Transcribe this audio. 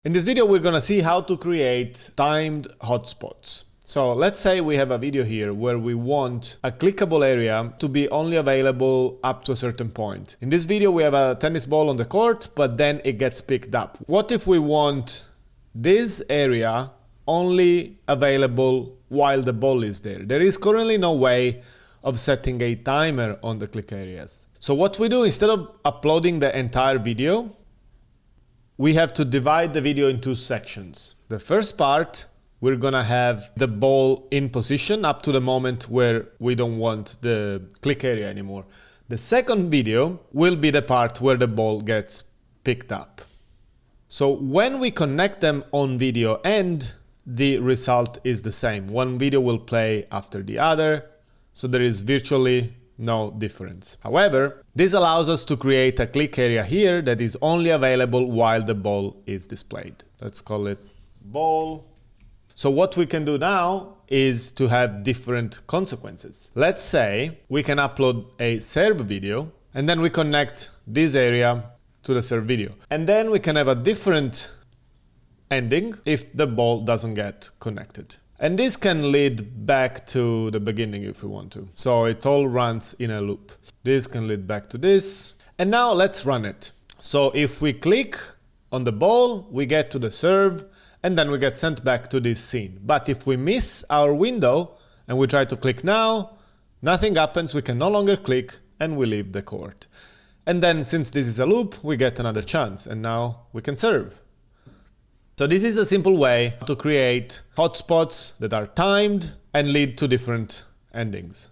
In this video, we're gonna see how to create timed hotspots. So let's say we have a video here where we want a clickable area to be only available up to a certain point. In this video, we have a tennis ball on the court, but then it gets picked up. What if we want this area only available while the ball is there? There is currently no way of setting a timer on the click areas. So what we do, instead of uploading the entire video, we have to divide the video in two sections. The first part, we're gonna have the ball in position up to the moment where we don't want the click area anymore. The second video will be the part where the ball gets picked up. So when we connect them on video end, the result is the same. One video will play after the other, so there is virtually no difference. However, this allows us to create a click area here that is only available while the ball is displayed. Let's call it ball. So what we can do now is to have different consequences. Let's say we can upload a serve video and then we connect this area to the serve video. And then we can have a different ending if the ball doesn't get connected. And this can lead back to the beginning if we want to. So it all runs in a loop. This can lead back to this. And now let's run it. So if we click on the ball, we get to the serve, and then we get sent back to this scene. But if we miss our window and we try to click now, nothing happens, we can no longer click, and we leave the court. And then since this is a loop, we get another chance, and now we can serve. So this is a simple way to create hotspots that are timed and lead to different endings.